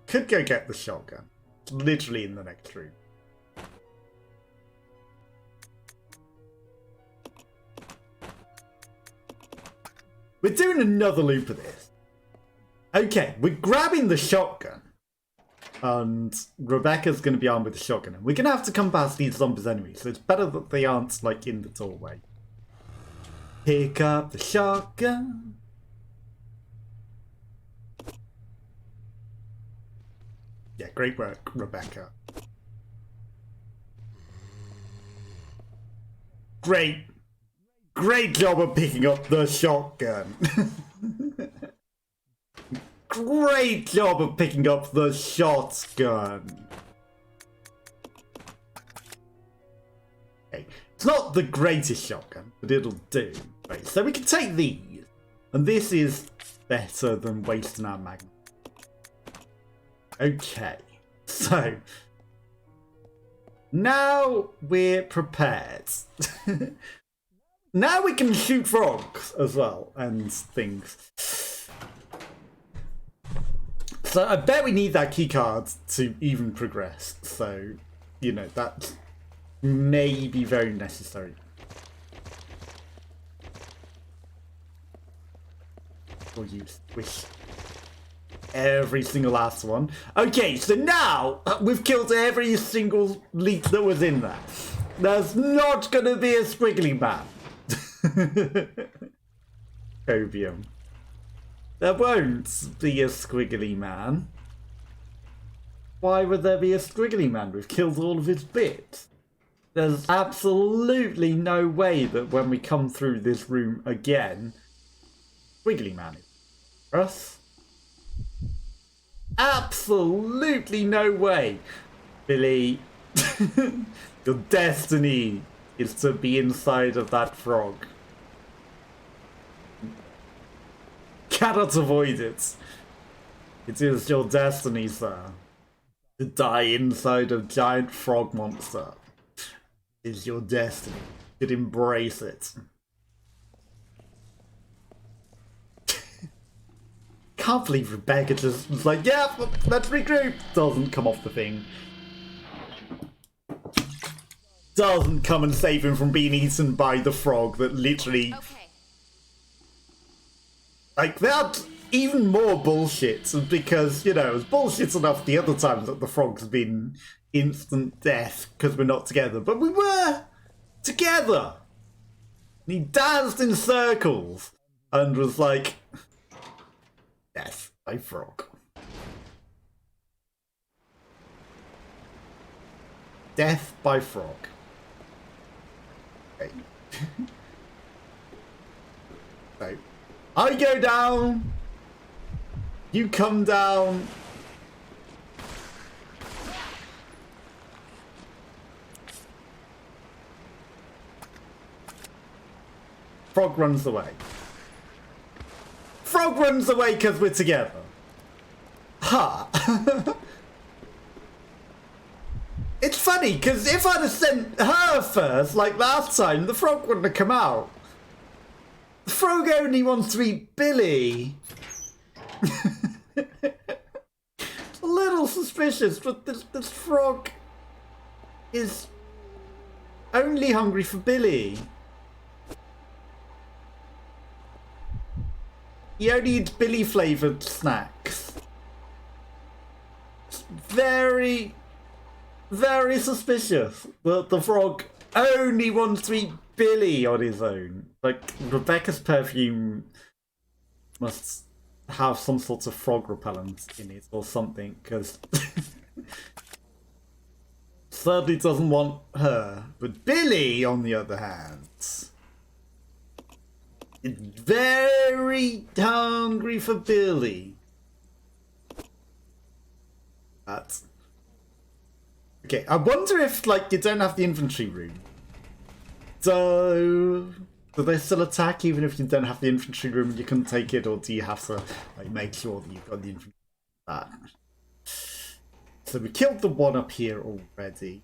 could go get the shotgun. It's literally in the next room. We're doing another loop of this. Okay, we're grabbing the shotgun. And Rebecca's going to be armed with the shotgun. And we're going to have to come past these zombies anyway. So it's better that they aren't, like, in the doorway. Pick up the shotgun. Yeah, great work, Rebecca. Great job of picking up the shotgun. Great job of picking up the shotgun. Okay. It's not the greatest shotgun, but it'll do. Right, so we can take these. And this is better than wasting our magnum. Okay. So now we're prepared. Now we can shoot frogs as well and things. So I bet we need that key card to even progress. So, you know, that may be very necessary. We'll use wish every single last one. Okay, so now we've killed every single leak that was in there. There's not gonna be a squiggly man. Opium. There won't be a squiggly man. Why would there be a squiggly man? We've killed all of his bits. There's absolutely no way that when we come through this room again, squiggly man is for us. Absolutely no way. Billy, your destiny is to be inside of that frog. Cannot avoid it. It is your destiny, sir. To die inside a giant frog monster. It is your destiny. You should embrace it. Can't believe Rebecca just was like, yeah, let's regroup. Doesn't come off the thing. Doesn't come and save him from being eaten by the frog that literally... Okay. Like, that's even more bullshit because, you know, it was bullshit enough the other times that the frog's been instant death because we're not together. But we were together. And he danced in circles and was like, death by frog. Death by frog. Okay. So, I go down. You come down. Frog runs away. Frog runs away because we're together. Ha! It's funny, because if I'd have sent her first, like last time, the frog wouldn't have come out. The frog only wants to eat Billy. It's a little suspicious, but this frog is only hungry for Billy. He only eats Billy-flavoured snacks. It's very, very suspicious that the frog only wants to eat Billy on his own. Like, Rebecca's perfume must have some sort of frog repellent in it or something, because certainly doesn't want her. But Billy, on the other hand, is very hungry for Billy. That's... Okay, I wonder if, like, you don't have the infantry room. So, do they still attack even if you don't have the infantry room and you can take it, or do you have to, like, make sure that you've got the infantry back? So we killed the one up here already.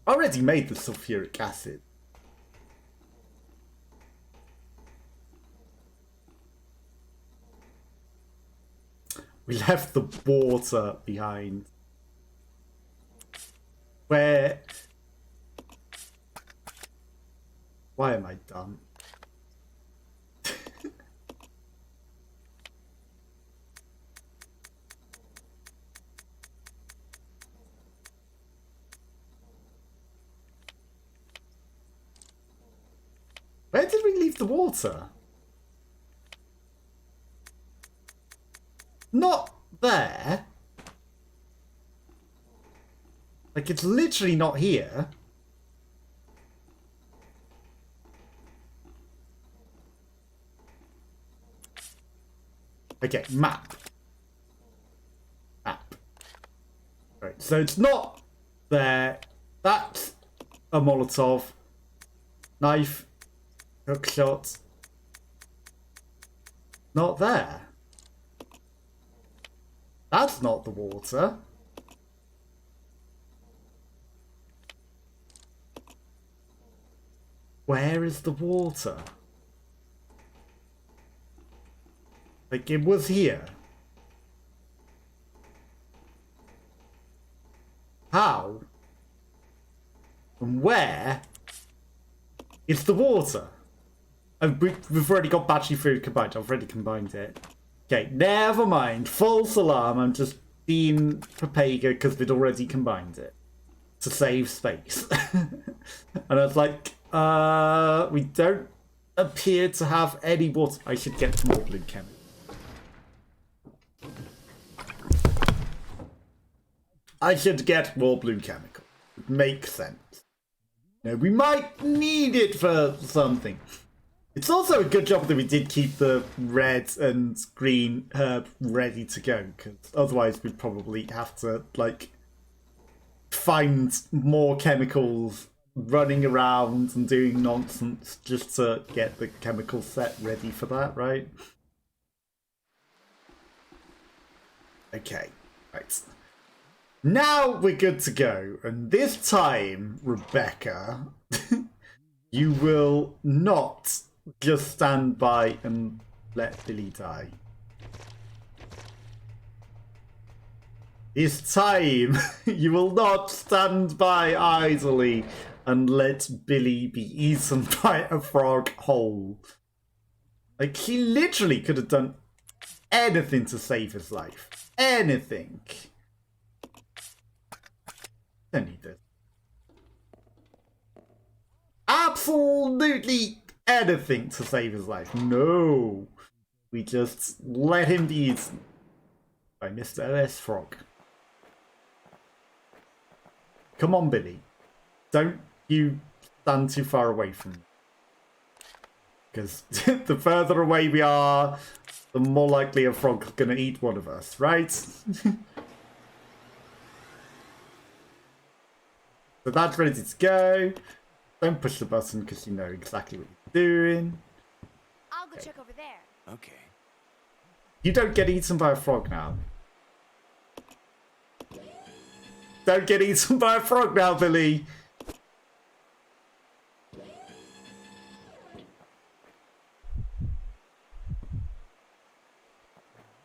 Already made the sulfuric acid. We left the water behind. Where? Why am I dumb? Where did we leave the water? Not there. Like, it's literally not here. Okay, map. Map. Right, so it's not there. That's a Molotov. Knife. Hook shot. Not there. That's not the water. Where is the water? Like, it was here. How? And where is the water? We've already got battery food combined. I've already combined it. Okay, never mind. False alarm. I'm just being Papega because we'd already combined it to save space. And I was like, we don't appear to have any water. I should get more blue chemicals. I should get more blue chemical. It makes sense. You know, we might need it for something. It's also a good job that we did keep the red and green herb ready to go, because otherwise we'd probably have to, like, find more chemicals running around and doing nonsense just to get the chemical set ready for that, right? Okay, right. Now we're good to go, and this time, Rebecca, you will not just stand by and let Billy die. This time, you will not stand by idly and let Billy be eaten by a frog whole. Like, he literally could have done anything to save his life. Anything. Don't need this. Absolutely anything to save his life. No. We just let him be eaten by Mr. OS Frog. Come on, Billy. Don't you stand too far away from me. Because the further away we are, the more likely a frog's gonna eat one of us, right? So that's ready to go. Don't push the button because you know exactly what you're doing. I'll go check over there. Okay. You don't get eaten by a frog now. Don't get eaten by a frog now, Billy.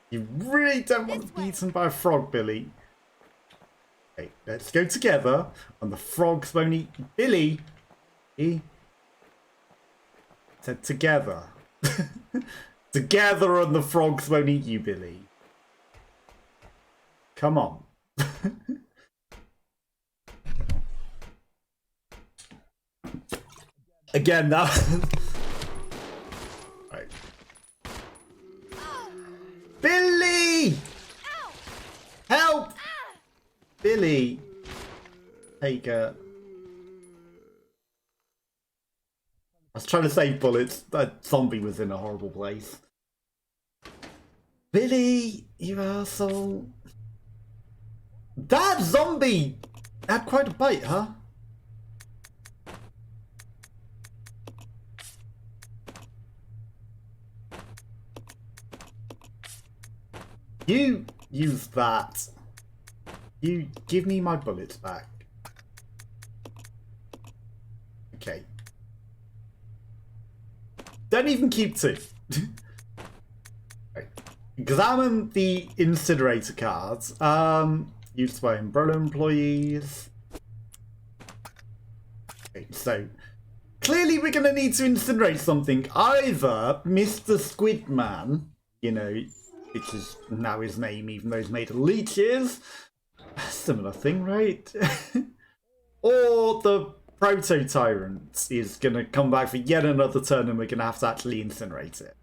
You really don't want to be eaten by a frog, Billy. Okay, let's go together, and the frogs won't eat Billy. He said together. Together, and the frogs won't eat you, Billy. Come on. Again, that. Right. Billy! Ow! Help! Billy! Take a. I was trying to save bullets. That zombie was in a horrible place. Billy, you asshole. That zombie had quite a bite, huh? You use that. You give me my bullets back. Okay. Don't even keep two. Right. Examine the incinerator cards. Used by umbrella employees. Okay, so clearly we're going to need to incinerate something. Either Mr. Squidman, you know, which is now his name even though he's made of leeches. Similar thing, right? Or the Proto-Tyrant is going to come back for yet another turn and we're going to have to actually incinerate it.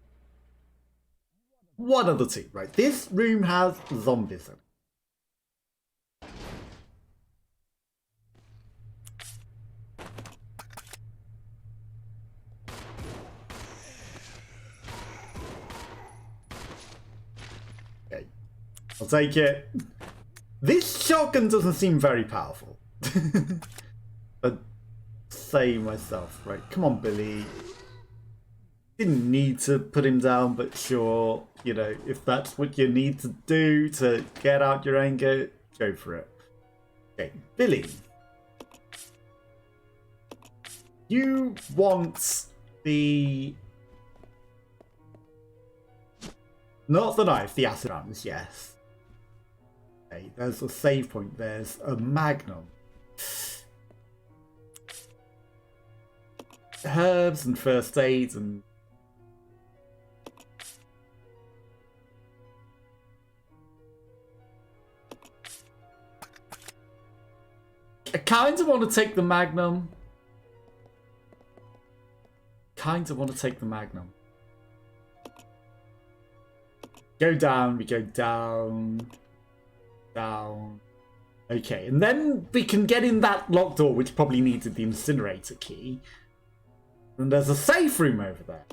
One of the two, right? This room has zombies in it. Okay, I'll take it. This shotgun doesn't seem very powerful. But say myself, right? Come on, Billy. Didn't need to put him down, but sure, you know, if that's what you need to do to get out your anger, go for it. Okay, Billy. You want the... Not the knife, the acid rounds, yes. Okay, there's a save point, there's a magnum. Herbs and first aid and... I kind of want to take the magnum. Go down, we go down. Down. Okay, and then we can get in that locked door, which probably needed the incinerator key. And there's a safe room over there.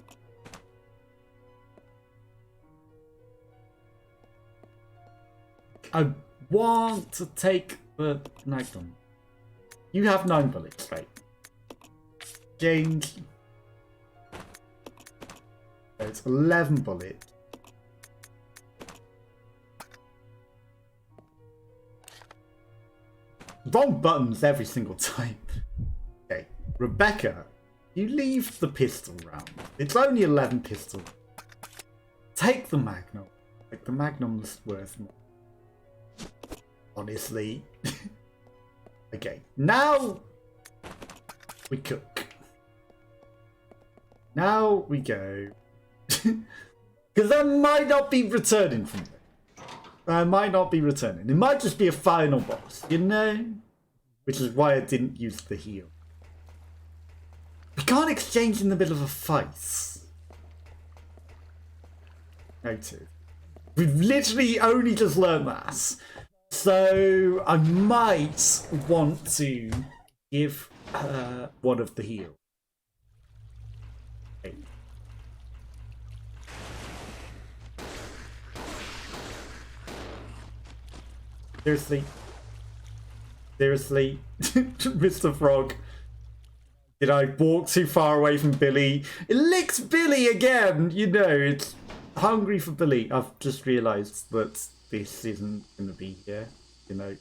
I want to take the magnum. You have 9 bullets, right? James. So it's 11 bullets. Wrong buttons every single time. Okay, Rebecca, you leave the pistol round. It's only 11 pistols. Take the magnum. Like, the magnum's worth more. Honestly. Okay, now we cook. Now we go. Because I might not be returning from there. I might not be returning. It might just be a final boss, you know? Which is why I didn't use the heal. We can't exchange in the middle of a fight. Noted. We've literally only just learned that. So I might want to give her one of the heal. Okay. Seriously? Seriously? Mr. Frog? Did I walk too far away from Billy? It licks Billy again! You know, it's hungry for Billy. I've just realised that this isn't going to be here, you know.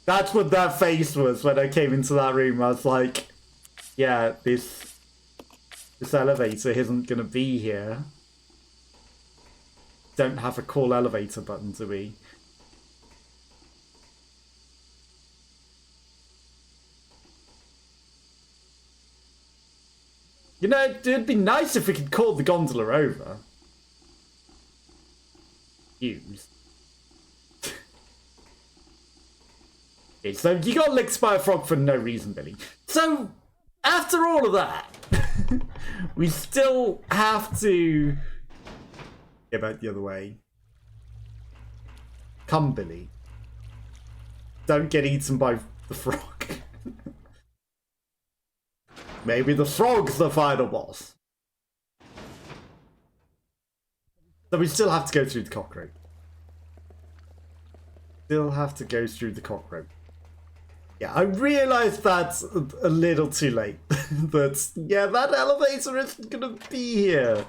That's what that face was when I came into that room. I was like, yeah, this elevator isn't going to be here. Don't have a call elevator button, do we? You know, it'd be nice if we could call the gondola over. Use. Okay, so you got licked by a frog for no reason, Billy. So, after all of that, we still have to get back the other way. Come, Billy. Don't get eaten by the frog. Maybe the frog's the final boss. So we still have to go through the cockroach. Still have to go through the cockroach. Yeah, I realised that's a little too late. But yeah, that elevator isn't going to be here.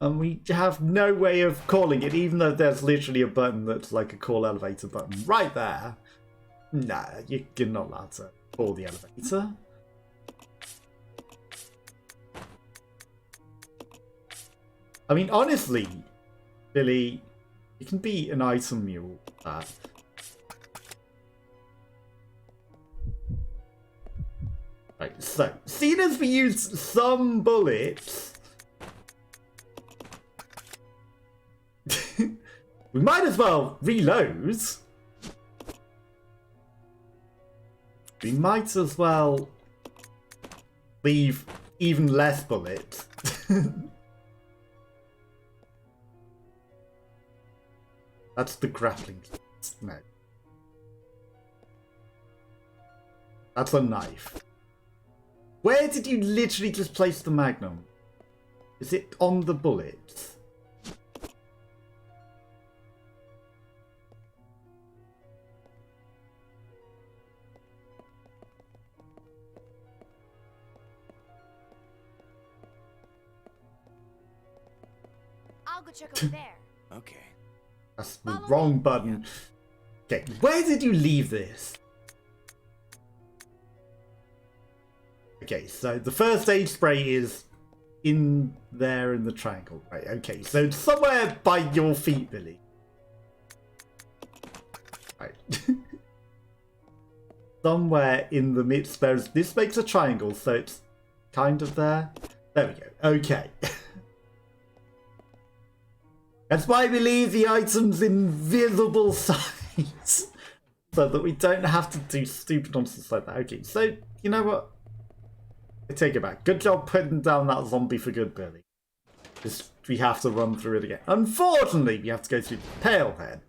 And we have no way of calling it, even though there's literally a button that's like a call elevator button right there. Nah, you're not allowed to call the elevator. I mean, honestly, Billy, you can be an item mule. Right, so, seeing as we used some bullets, we might as well reload. We might as well leave even less bullets. That's the grappling. No. That's a knife. Where did you literally just place the magnum? Is it on the bullets? I'll go check over there. Okay. That's the wrong button. Okay, where did you leave this? Okay, so the first aid spray is in there in the triangle. Right, okay, so it's somewhere by your feet, Billy. Right. Somewhere in the midst, this makes a triangle, so it's kind of there. There we go. Okay. That's why we leave the items in visible size. So that we don't have to do stupid nonsense like that. Okay, so, you know what? I take it back. Good job putting down that zombie for good, Billy. Just, we have to run through it again. Unfortunately, we have to go through the pale head.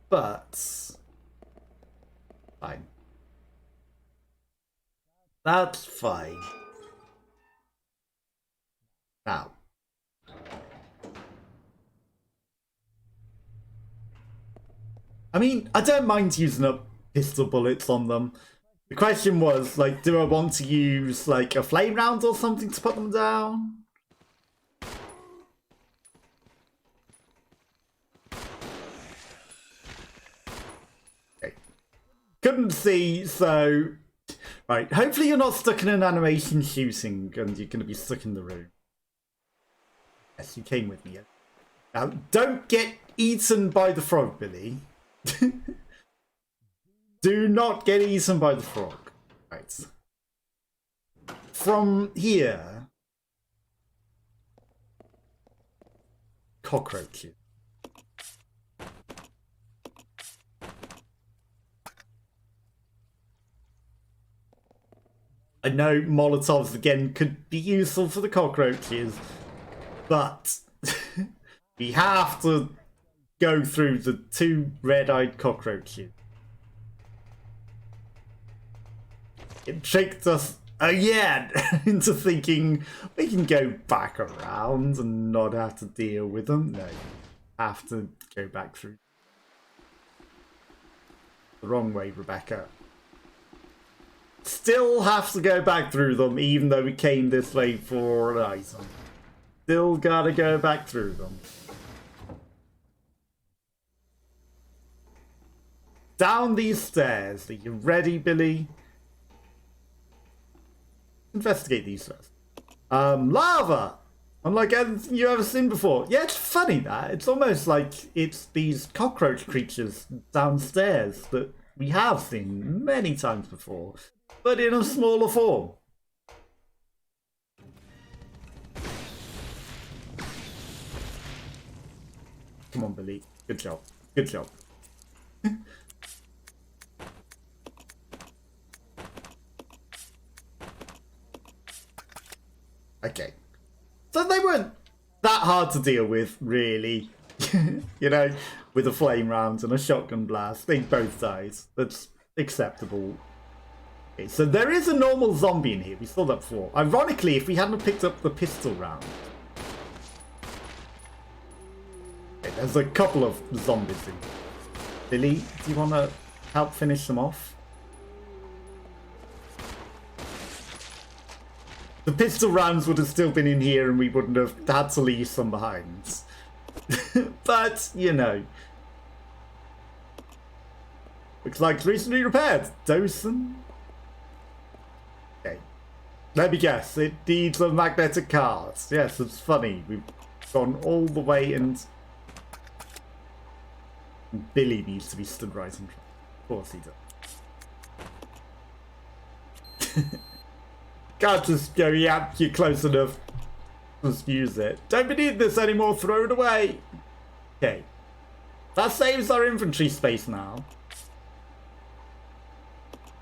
But... fine. That's fine. Now. I mean, I don't mind using up pistol bullets on them. The question was, like, do I want to use, like, a flame round or something to put them down? Okay. Couldn't see, so... Right, hopefully you're not stuck in an animation shooting and you're going to be stuck in the room. Yes, you came with me. Now, don't get eaten by the frog, Billy. Do not get eaten by the frog. Right. From here... cockroaches. I know Molotovs, again, could be useful for the cockroaches, but we have to go through the two red-eyed cockroaches. It tricked us again into thinking we can go back around and not have to deal with them. No, have to go back through. The wrong way, Rebecca. Still have to go back through them, even though we came this way for an item. Still gotta go back through them. Down these stairs. Are you ready, Billy? Investigate these first. Lava! Unlike anything you've ever seen before. Yeah, it's funny that. It's almost like it's these cockroach creatures downstairs that we have seen many times before, but in a smaller form. Come on, Billy. Good job. Good job. Okay. So they weren't that hard to deal with, really. You know, with a flame round and a shotgun blast. They both died. That's acceptable. Okay, so there is a normal zombie in here. We saw that before. Ironically, if we hadn't picked up the pistol round. Okay, there's a couple of zombies in here. Billy, do you want to help finish them off? The pistol rounds would have still been in here and we wouldn't have had to leave some behind. But, you know. Looks like it's recently repaired. Dosen? Okay. Let me guess, it needs a magnetic card. Yes, it's funny. We've gone all the way and Billy needs to be stood right in front. Of course he does. Can't just go, yeah, you're close enough. Just use it. Don't need this anymore, throw it away. Okay. That saves our inventory space now.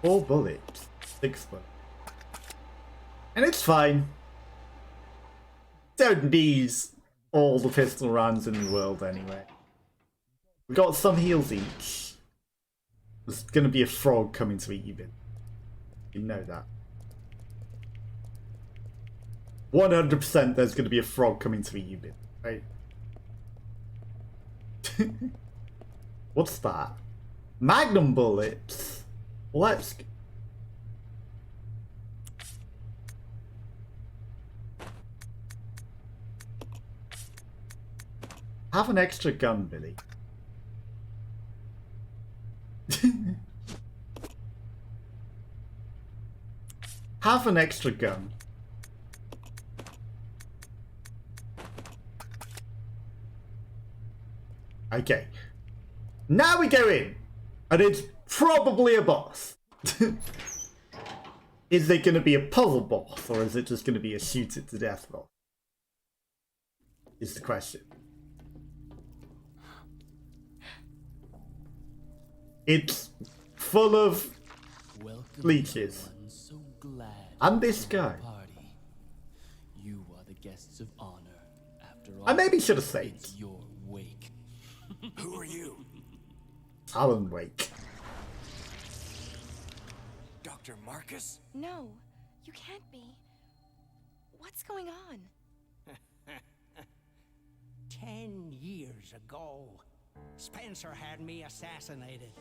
4 bullets. 6 bullets. And it's fine. Don't need all the pistol rounds in the world anyway. We got some heals each. There's gonna be a frog coming to eat you, Bin. You know that. 100% there's gonna be a frog coming to eat you, Bin. Right? What's that? Magnum bullets. Let's. Have an extra gun, Billy. Have an extra gun. Okay. Now we go in. And it's probably a boss. Is it going to be a puzzle boss? Or is it just going to be a shoot it to death boss? Is the question. It's full of leeches. So glad and this guy. Party. You are the guests of honor. After all, I maybe should have said it's your wake. Who are you? Alan Wake. Dr. Marcus? No, you can't be. What's going on? 10 years ago, Spencer had me assassinated.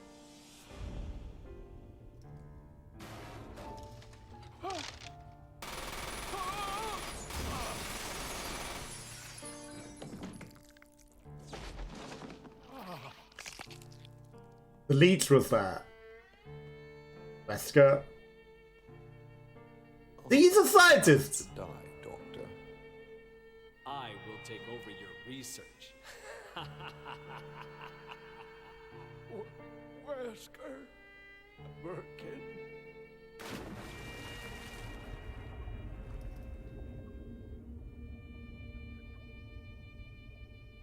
The leech was there. Let's go. He's a scientist. Die, Doctor. I will take over your research. Wesker, Birkin.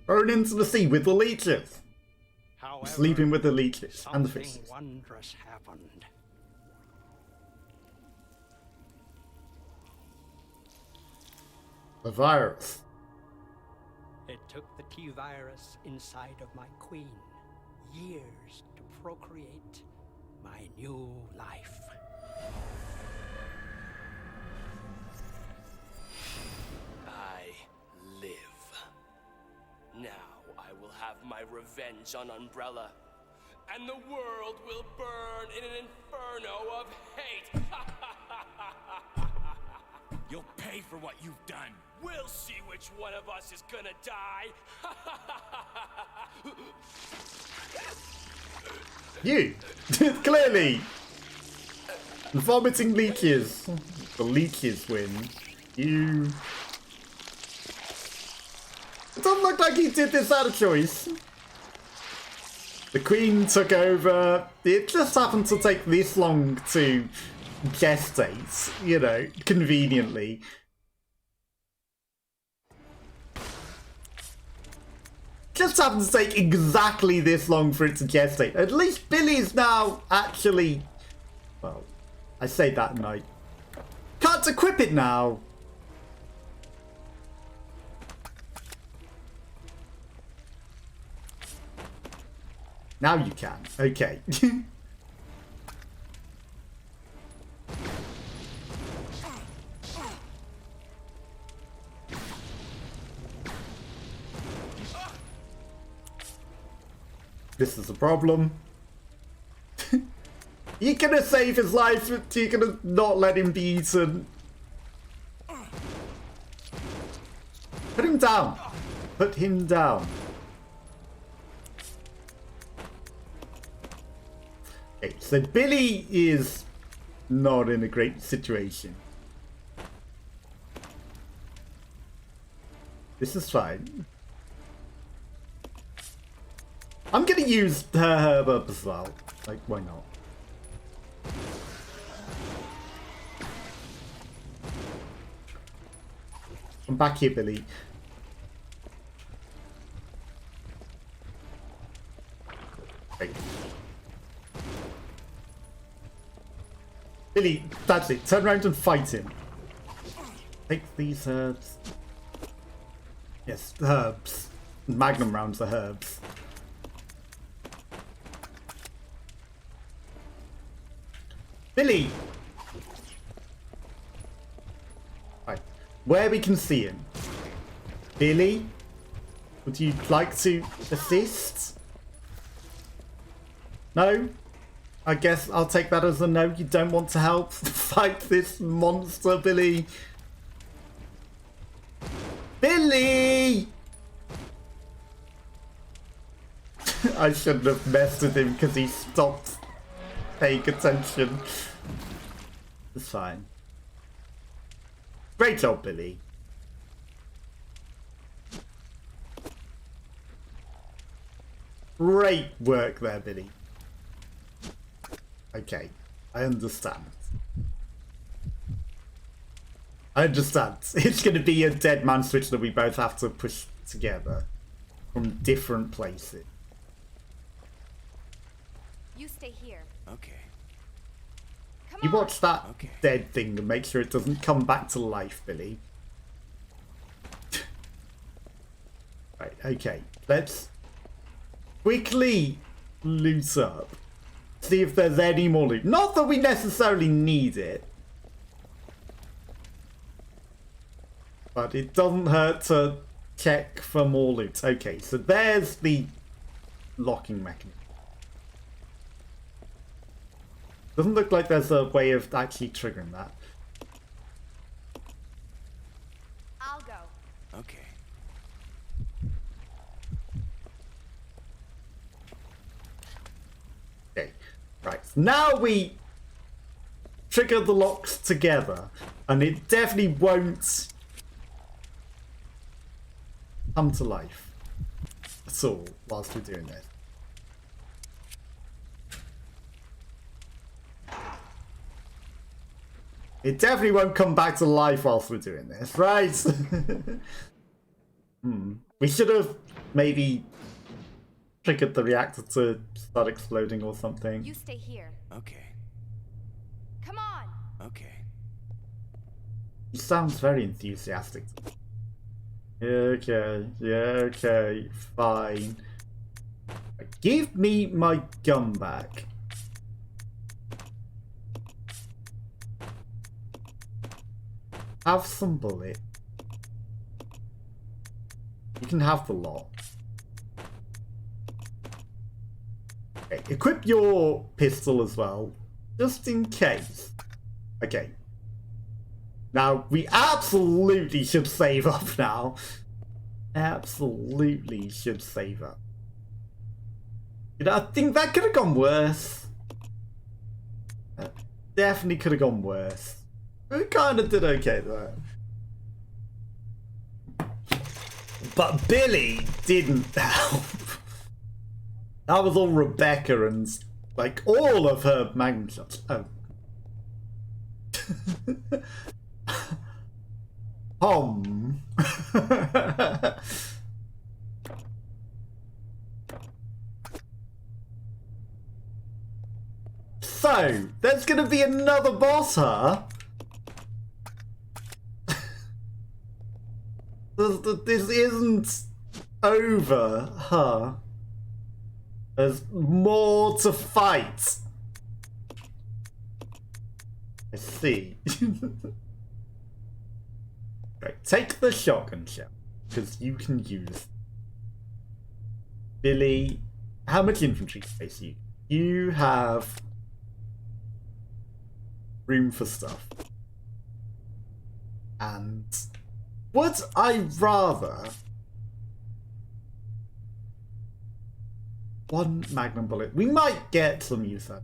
Thrown into the sea with the leeches. However, Sleeping with the leeches and the something fishes. wondrous happened. The virus. It took the T-virus inside of my queen years to procreate my new life. I live. Now I will have my revenge on Umbrella, and the world will burn in an inferno of hate. You'll pay for what you've done. We'll see which one of us is gonna die. You! Clearly! The vomiting leeches. The leeches win. You. It doesn't look like he did this out of choice. The Queen took over. It just happened to take this long to gestate, you know, conveniently. Just happened to take exactly this long for it to gestate. At least Billy's now actually... Well, I say that and I can't equip it now. Now you can. Okay. This is a problem. You're gonna save his life, you're gonna not let him be eaten. Put him down. Put him down. Okay, so Billy is not in a great situation. This is fine. I'm gonna use her herb up as well. Like, why not? Come back here, Billy. Wait. Billy, that's it. Turn around and fight him. Take these herbs. Yes, herbs. Magnum rounds are herbs. Billy! Right. Where we can see him. Billy? Would you like to assist? No? I guess I'll take that as a no. You don't want to help fight this monster, Billy. Billy! I shouldn't have messed with him because he stopped paying attention. It's fine. Great job, Billy. Great work there, Billy. Okay, I understand. I understand. It's going to be a dead man switch that we both have to push together from different places. You stay here. Okay. Come You on. watch that Okay. dead thing and make sure it doesn't come back to life, Billy. Right, okay. Let's quickly loot up. See if there's any more loot. Not that we necessarily need it. But it doesn't hurt to check for more loot. Okay, so there's the locking mechanism. Doesn't look like there's a way of actually triggering that. I'll go. Okay. Okay, right. Now we trigger the locks together, and it definitely won't come to life at all whilst we're doing this. It definitely won't come back to life whilst we're doing this, right? We should have maybe triggered the reactor to start exploding or something. You stay here. Okay. Come on. Okay. He sounds very enthusiastic. Okay, yeah, okay, fine. Give me my gun back. Have some bullet. You can have the lot. Okay, equip your pistol as well, just in case. Okay. Now, we absolutely should save up now. Absolutely should save up. You know, I think that could have gone worse. That definitely could have gone worse. We kind of did okay though. But Billy didn't help. That was all Rebecca and like all of her magnum shots. Oh. So, there's gonna be another boss, huh? This isn't over, huh? There's more to fight. I see. Right, take the shotgun shell, because you can use. Billy, how much infantry space you? You have room for stuff. And would I rather one magnum bullet? We might get some use out.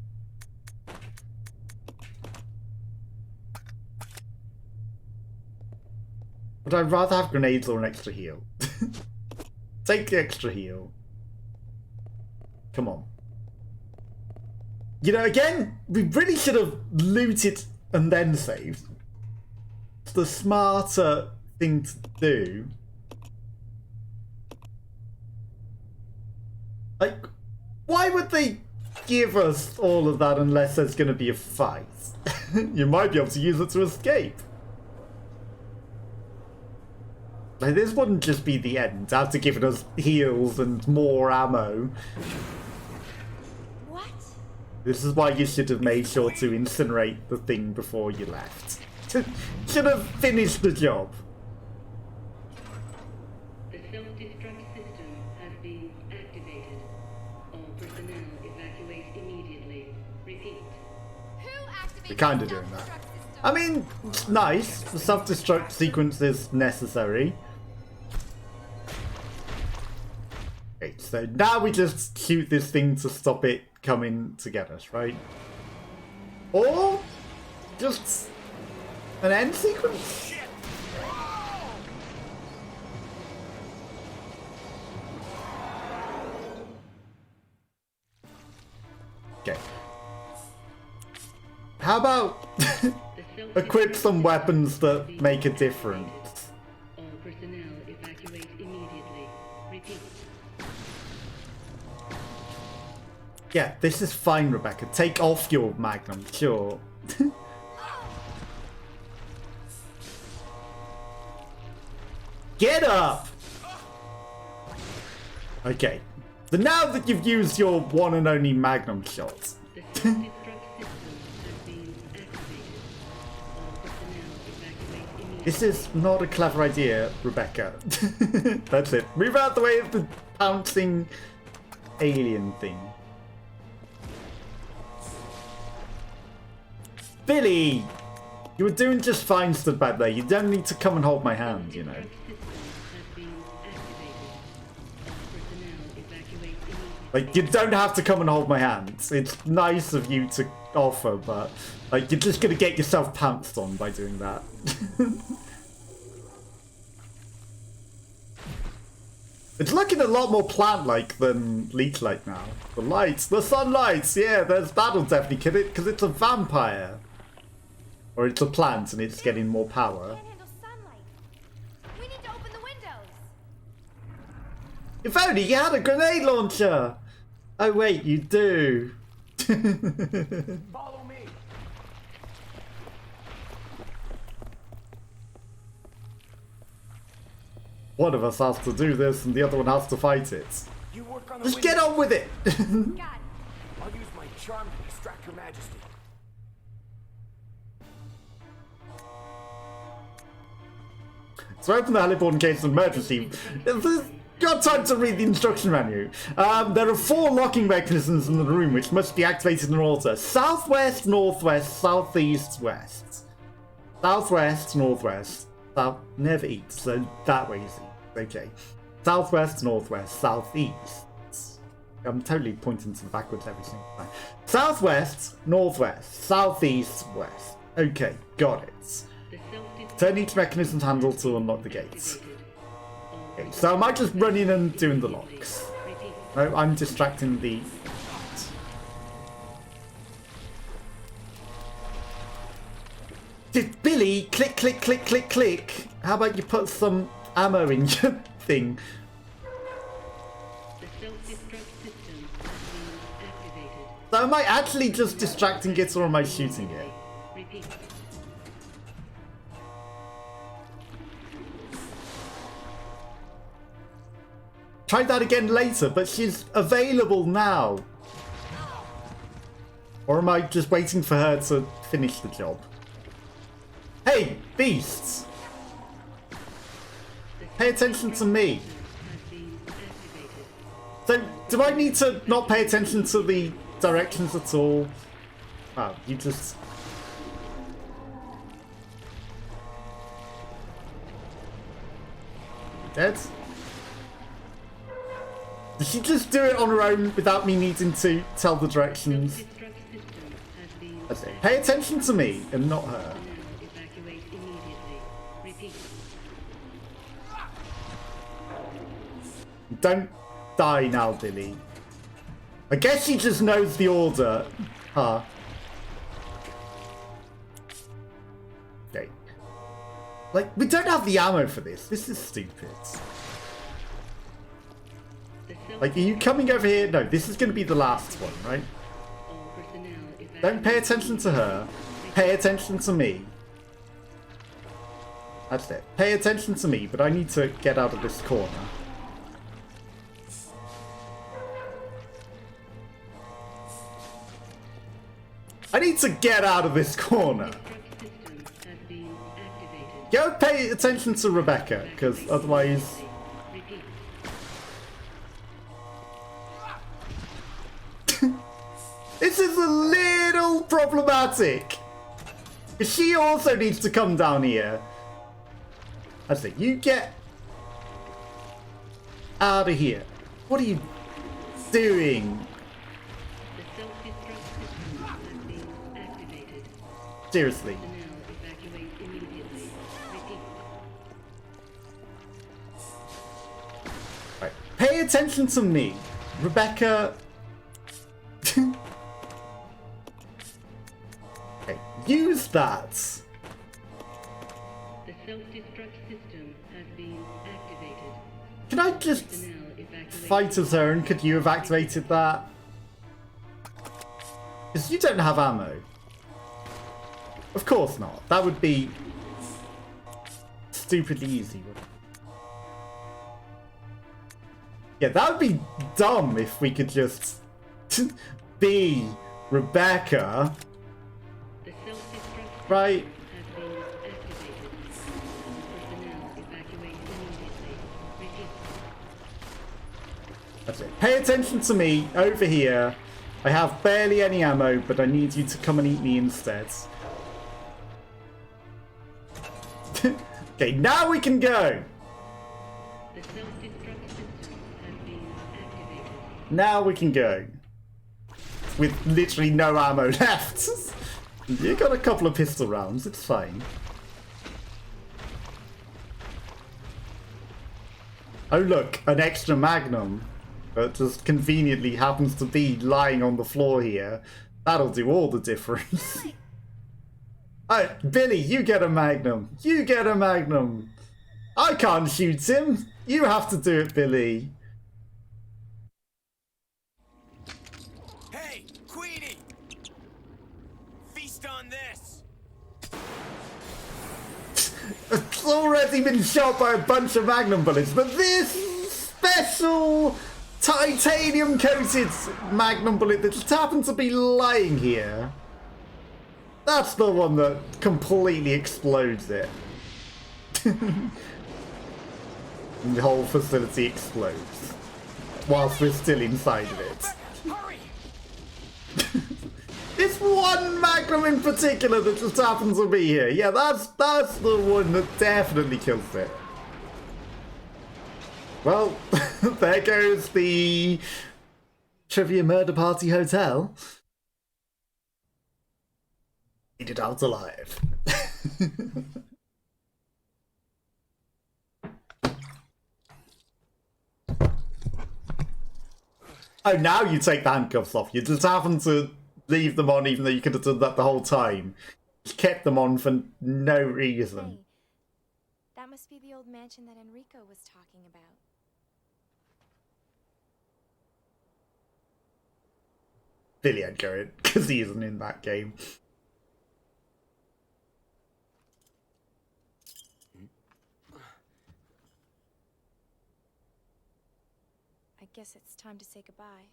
Would I rather have grenades or an extra heal? Take the extra heal. Come on. You know, again, we really should have looted and then saved. It's the smarter thing to do. Like, why would they give us all of that unless there's going to be a fight? You might be able to use it to escape. Like, this wouldn't just be the end after giving us heals and more ammo. What? This is why you should have made sure to incinerate the thing before you left. Should have finished the job. The self-destruct system has been activated. All personnel evacuate immediately. Repeat. Who activated We're kind of the doing that. self-destruct system? I mean, it's nice. The self-destruct sequence is necessary. Okay, so now we just shoot this thing to stop it coming to get us, right? Or just an end sequence? Okay. How about equip some weapons that make a difference? All personnel evacuate immediately. Repeat. Yeah, this is fine, Rebecca. Take off your magnum, sure. Get up! Okay. So now that you've used your one and only magnum shot, The self-destruct system has been activated. All personnel evacuate immediately. this is not a clever idea, Rebecca. That's it. Move out the way of the pouncing alien thing. Billy! You were doing just fine stood back there. You don't need to come and hold my hand, you know. Like, you don't have to come and hold my hand. It's nice of you to offer, but, like, you're just gonna get yourself pounced on by doing that. It's looking a lot more plant-like than leech-like now. The lights, the sunlights, yeah, that'll definitely kill it, because it's a vampire. Or it's a plant and it's getting more power. Can't handle sunlight. We need to open the windows. If only you had a grenade launcher! Oh wait, you do. Follow me. One of us has to do this and the other one has to fight it. You work on the Just window. get on with it! Got it. I'll use my charm to distract Her Majesty. So open the heliboard in case of emergency. Got time to read the instruction manual. There are 4 locking mechanisms in the room which must be activated in order. Southwest, northwest, southeast, west. Southwest, northwest, south, never east, so that way is east. Okay. Southwest, northwest, southeast. I'm totally pointing to the backwards every single time. Southwest, northwest, southeast, west. Okay, got it. Turn each mechanism's handle to unlock the gates. Okay, so am I just running and doing the locks? No, I'm distracting the... Billy, click, click, click, click, click. How about you put some ammo in your thing? The self-destruct system has been activated. So am I actually just distracting it or am I shooting it? Repeat. Try that again later, but she's available now. Or am I just waiting for her to finish the job? Hey, beasts! Pay attention to me. So, do I need to not pay attention to the directions at all? Oh, you just... Dead? Did she just do it on her own without me needing to tell the directions? Self-destruct system has been That's it. Pay attention to me and not her. evacuate immediately. Repeat. Don't die now, Billy. I guess she just knows the order. Huh. Okay. Like, we don't have the ammo for this. This is stupid. Like, are you coming over here? No, this is going to be the last one, right? Don't pay attention to her. Pay attention to me. That's it. Pay attention to me, but I need to get out of this corner. I need to get out of this corner. Go pay attention to Rebecca, because otherwise... This is a little problematic. She also needs to come down here. That's it. You get out of here. What are you doing? Seriously. Right. Pay attention to me. Rebecca. Okay. Use that. The self-destruct system has been activated. Can I just fight as her and could you have activated that? Because you don't have ammo. Of course not. That would be stupidly easy, wouldn't it? Yeah, that would be dumb if we could just be Rebecca. The self-destruct Right? has been activated. Personnel evacuate immediately. Repeat. That's it. Pay attention to me over here. I have barely any ammo, but I need you to come and eat me instead. Okay, now we can go. The self-destruct system has been activated. Now we can go. With literally no ammo left. You got a couple of pistol rounds, it's fine. Oh look, an extra magnum. That just conveniently happens to be lying on the floor here. That'll do all the difference. Oh, Billy, you get a magnum. You get a magnum. I can't shoot him. You have to do it, Billy. Hey, Queenie! Feast on this! It's already been shot by a bunch of magnum bullets, but this special titanium coated magnum bullet that just happened to be lying here. That's the one that completely explodes it. And the whole facility explodes. Whilst we're still inside of it. Hurry! It's one magnum in particular that just happens to be here. Yeah, that's the one that definitely kills it. Well, there goes the Trivia Murder Party Hotel. Made it out alive. Oh, now you take the handcuffs off. You just happen to leave them on even though you could have done that the whole time. You kept them on for no reason. Hey, that must be the old mansion that Enrico was talking about. Billy ain't going, because he isn't in that game. I guess it's time to say goodbye.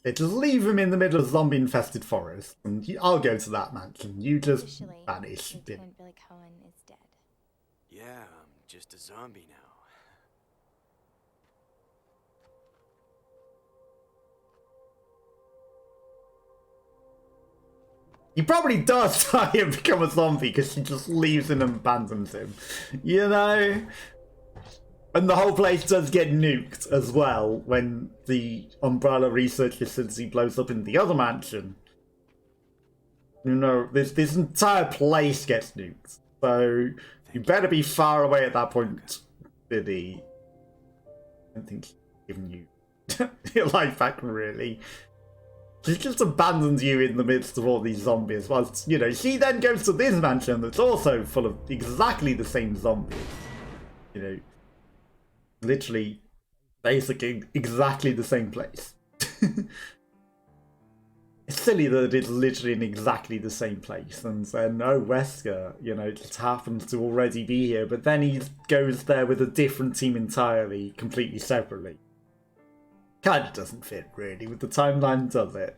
They just leave him in the middle of zombie-infested forest, and I'll go to that mansion. You just Officially, vanish. Billy. Lieutenant Billy Cohen is dead. Yeah, I'm just a zombie now. He probably does die and become a zombie because she just leaves him and abandons him. You know? And the whole place does get nuked as well when the Umbrella research facility blows up in the other mansion. You know, this entire place gets nuked. So you better be far away at that point, Billy. don't think she's given you your life back, really. She just abandons you in the midst of all these zombies. Whilst, you know, she then goes to this mansion that's also full of exactly the same zombies. You know, literally, basically exactly the same place. It's silly that it's literally in exactly the same place. And then, oh, Wesker, you know, just happens to already be here. But then he goes there with a different team entirely, completely separately. Kind of doesn't fit, really, with the timeline, does it?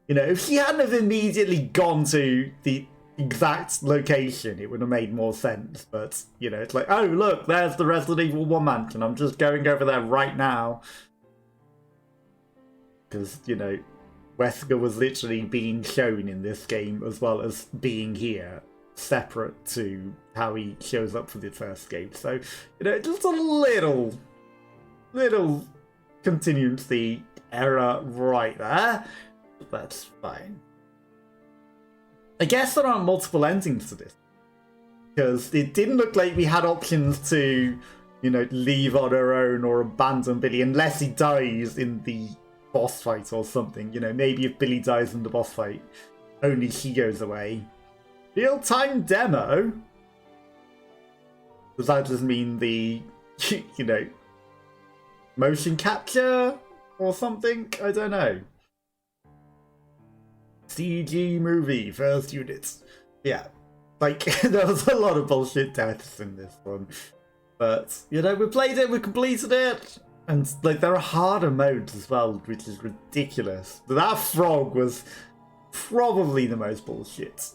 You know, if she hadn't have immediately gone to the exact location, it would have made more sense. But, you know, it's like, oh, look, there's the Resident Evil 1 mansion. I'm just going over there right now. Because, you know, Wesker was literally being shown in this game as well as being here, separate to how he shows up for the first game. So, you know, just a little continuity error right there. But that's fine. I guess there aren't multiple endings to this. Because it didn't look like we had options to, you know, leave on our own or abandon Billy unless he dies in the boss fight or something. You know, maybe if Billy dies in the boss fight, only she goes away. Real-time demo? Does that just mean the, you know, motion capture or something? I don't know. CG movie, first units. Yeah, like, there was a lot of bullshit deaths in this one. But, you know, we played it, we completed it. And, like, there are harder modes as well, which is ridiculous. That frog was probably the most bullshit.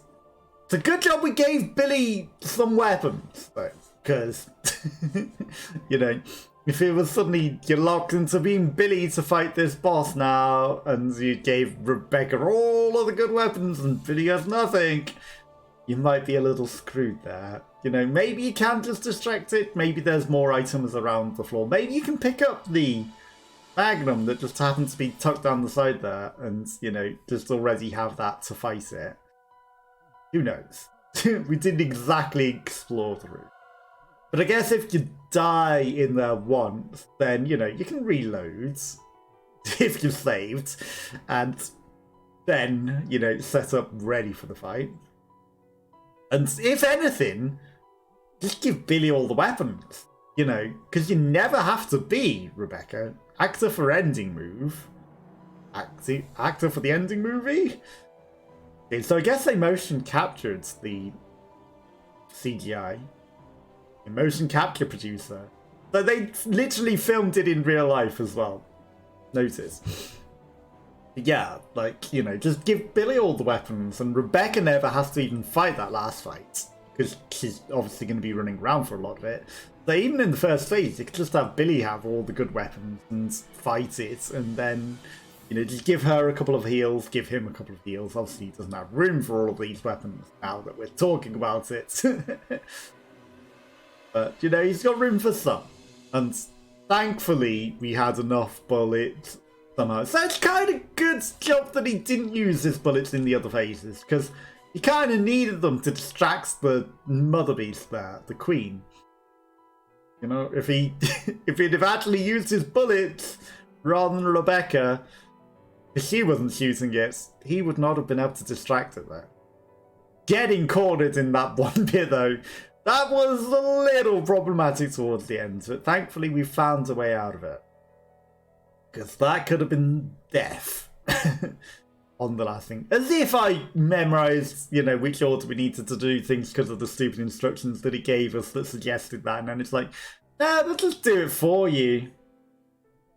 It's a good job we gave Billy some weapons, though. Because, you know, if it was suddenly you're locked into being Billy to fight this boss now, and you gave Rebecca all of the good weapons and Billy has nothing, you might be a little screwed there. You know, maybe you can just distract it. Maybe there's more items around the floor. Maybe you can pick up the Magnum that just happens to be tucked down the side there and, you know, just already have that to fight it. Who knows? We didn't exactly explore the route. But I guess if you die in there once, then, you know, you can reload if you've saved. And then, you know, set up ready for the fight. And if anything, just give Billy all the weapons, you know, because you never have to be Rebecca. Actor for ending move. Actor for the ending movie? Okay, so I guess they motion captured the CGI. A motion capture producer. So they literally filmed it in real life as well. Notice. Yeah, like, you know, just give Billy all the weapons, and Rebecca never has to even fight that last fight, because she's obviously going to be running around for a lot of it. So even in the first phase, you could just have Billy have all the good weapons and fight it, and then, you know, just give her a couple of heals, give him a couple of heals. Obviously, he doesn't have room for all of these weapons now that we're talking about it. But, you know, he's got room for some. And thankfully, we had enough bullets somehow. So it's kind of good job that he didn't use his bullets in the other phases, because he kind of needed them to distract the mother beast there, the queen. You know, if he'd have actually used his bullets rather than Rebecca, if she wasn't shooting it, he would not have been able to distract it there. Getting cornered in that one bit, though, that was a little problematic towards the end, but thankfully we found a way out of it. Because that could have been death on the last thing. As if I memorised, you know, which order we needed to do things because of the stupid instructions that it gave us that suggested that. And then it's like, nah, let's just do it for you.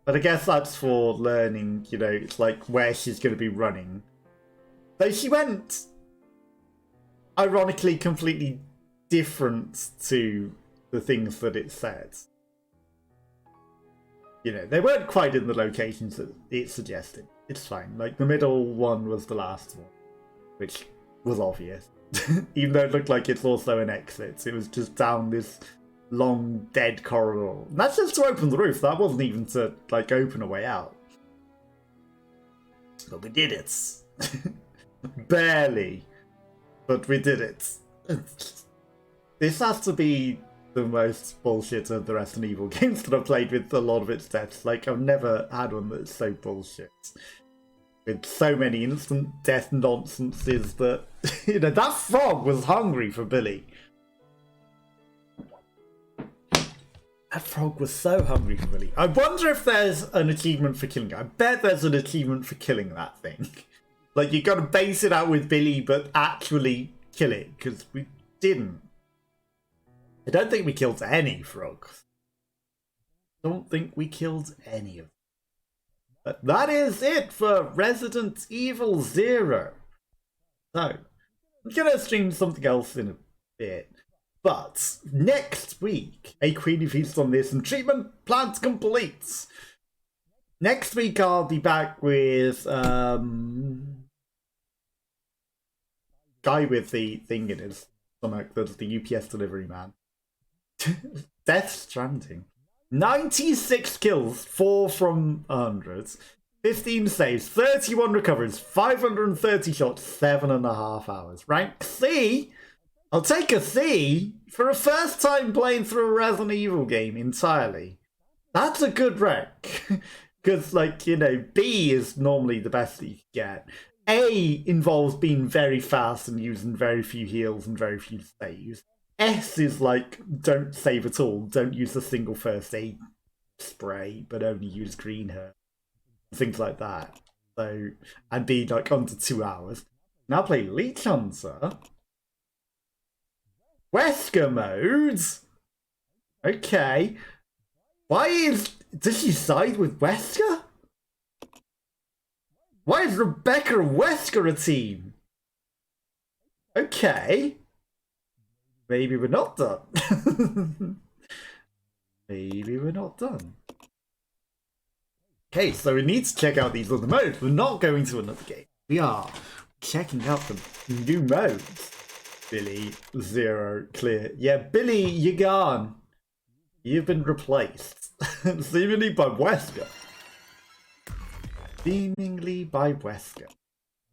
But I guess that's for learning, you know, it's like where she's going to be running. So she went, ironically, completely different to the things that it said. You know, they weren't quite in the locations that it suggested. It's fine. Like, the middle one was the last one, which was obvious. Even though it looked like it's also an exit. It was just down this long, dead corridor. And that's just to open the roof. That wasn't even to, like, open a way out. But we did it. Barely. But we did it. This has to be the most bullshit of the Resident Evil games that I've played with a lot of its deaths. Like, I've never had one that's so bullshit. With so many instant death nonsenses that, you know, that frog was hungry for Billy. That frog was so hungry for Billy. I wonder if there's an achievement for killing it. I bet there's an achievement for killing that thing. Like, you gotta base it out with Billy, but actually kill it, because we didn't. I don't think we killed any frogs. Don't think we killed any of them. But that is it for Resident Evil 0. So, I'm gonna stream something else in a bit. But next week, a Queenie Feast on this and treatment plans complete. Next week I'll be back with guy with the thing in his stomach that's the UPS delivery man. Death Stranding. 96 kills, 4 from 100, 15 saves, 31 recoveries, 530 shots, 7.5 hours. Rank C. I'll take a C for a first time playing through a Resident Evil game entirely. That's a good rank. Because, like, you know, B is normally the best that you can get. A involves being very fast and using very few heals and very few saves. S is like, don't save at all. Don't use a single first aid spray, but only use green herb. Things like that. So, and be like under 2 hours. Now play Leech Hunter. Wesker modes? Okay. Does she side with Wesker? Why is Rebecca and Wesker a team? Okay. Maybe we're not done. Maybe we're not done. Okay, so we need to check out these other modes. We're not going to another game. We are checking out the new modes. Billy, 0, clear. Yeah, Billy, you're gone. You've been replaced. Seemingly by Wesker. Seemingly by Wesker.